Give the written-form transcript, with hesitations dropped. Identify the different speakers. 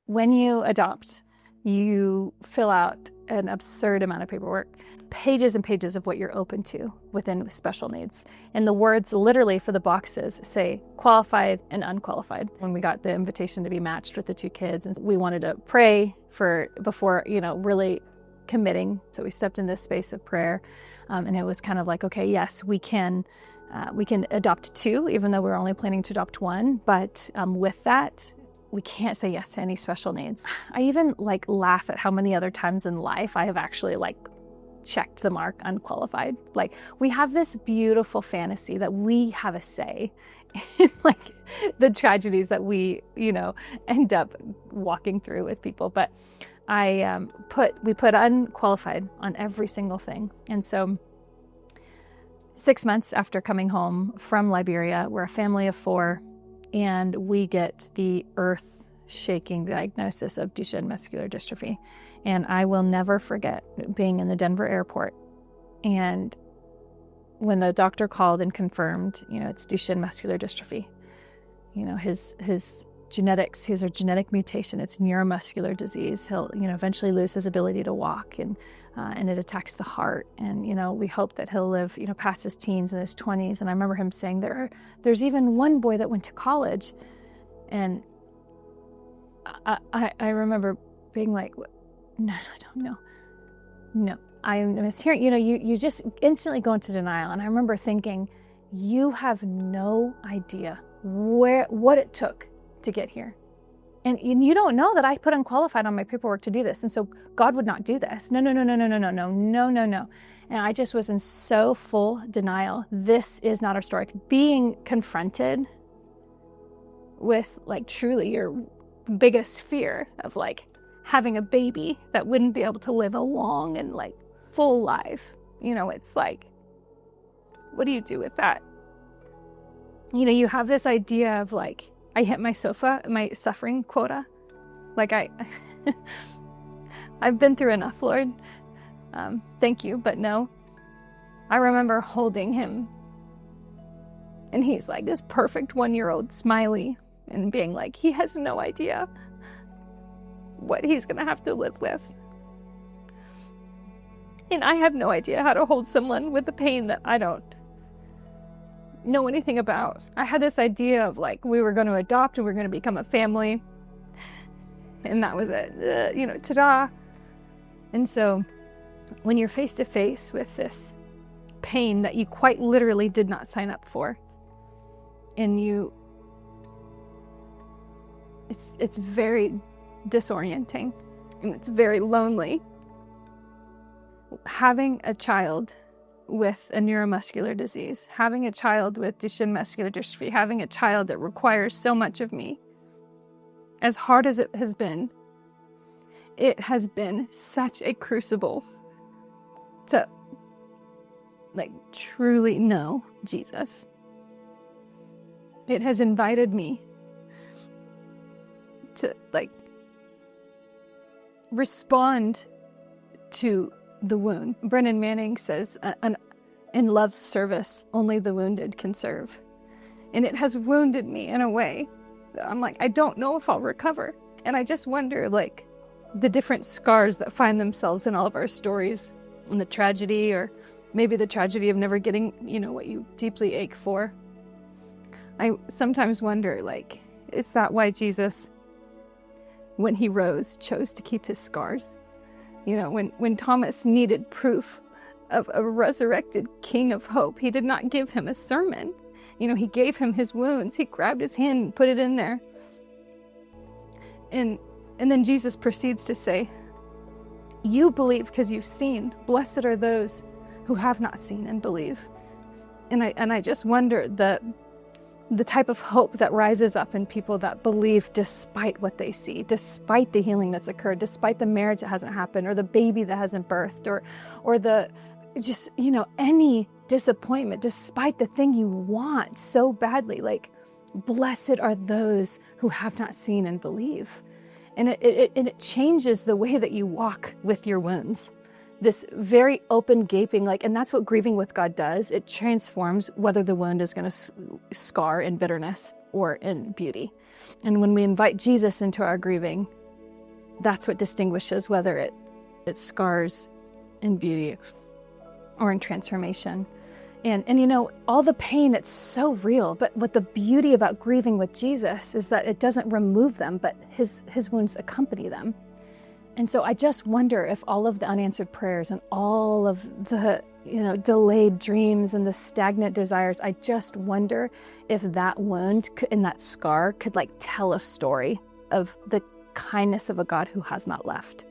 Speaker 1: When you adopt, you fill out an absurd amount of paperwork, pages and pages of what you're open to within the special needs. And the words literally for the boxes say qualified and unqualified. When we got the invitation to be matched with the 2 kids, and we wanted to pray before, really committing. So we stepped in this space of prayer, and it was kind of like, okay, yes, we can adopt 2, even though we're only planning to adopt 1. But with that, we can't say yes to any special needs. I even laugh at how many other times in life I have actually checked the mark unqualified. We have this beautiful fantasy that we have a say in the tragedies that we, end up walking through with people. But we put unqualified on every single thing. And so 6 months after coming home from Liberia, we're a family of 4, and we get the earth-shaking diagnosis of Duchenne muscular dystrophy. And I will never forget being in the Denver airport. And when the doctor called and confirmed, it's Duchenne muscular dystrophy. His genetics, his genetic mutation, it's neuromuscular disease. He'll, eventually lose his ability to walk, and it attacks the heart. And, we hope that he'll live, past his teens and his 20s. And I remember him saying there's even one boy that went to college. And I remember being like, no, I am hearing, you just instantly go into denial. And I remember thinking, you have no idea what it took to get here. And you don't know that I put unqualified on my paperwork to do this. And so God would not do this. No. And I just was in so full denial. This is not our story. Being confronted with truly your biggest fear of having a baby that wouldn't be able to live a long and full life. It's what do you do with that? You have this idea of I hit my suffering quota. I've been through enough, Lord. Thank you, but no. I remember holding him, and he's this perfect 1-year-old smiley, and being he has no idea what he's gonna have to live with. And I have no idea how to hold someone with the pain that I don't know anything about. I had this idea of we were going to adopt and we were going to become a family, and that was it, ta-da. And so when you're face to face with this pain that you quite literally did not sign up for, and it's very disorienting, and it's very lonely. Having a child with a neuromuscular disease, having a child with Duchenne muscular dystrophy, having a child that requires so much of me, as hard as it has been such a crucible to truly know Jesus. It has invited me to respond to the wound. Brennan Manning says, in love's service, only the wounded can serve. And it has wounded me in a way that I'm I don't know if I'll recover. And I just wonder, the different scars that find themselves in all of our stories, and the tragedy, or maybe the tragedy of never getting, what you deeply ache for. I sometimes wonder, is that why Jesus, when he rose, chose to keep his scars? When Thomas needed proof of a resurrected King of hope, he did not give him a sermon. He gave him his wounds. He grabbed his hand and put it in there. And then Jesus proceeds to say, you believe because you've seen. Blessed are those who have not seen and believe. And I just wonder the type of hope that rises up in people that believe despite what they see, despite the healing that's occurred, despite the marriage that hasn't happened, or the baby that hasn't birthed, or the just, any disappointment, despite the thing you want so badly. Blessed are those who have not seen and believe. And it changes the way that you walk with your wounds. This very open, gaping, and that's what grieving with God does. It transforms whether the wound is going to scar in bitterness or in beauty. And when we invite Jesus into our grieving, That's what distinguishes whether it scars in beauty or in transformation. And you know, all the pain, it's so real, but what the beauty about grieving with Jesus is that it doesn't remove them, but his wounds accompany them. And so I just wonder if all of the unanswered prayers and all of the, you know, delayed dreams and the stagnant desires, I just wonder if that wound and that scar could like tell a story of the kindness of a God who has not left.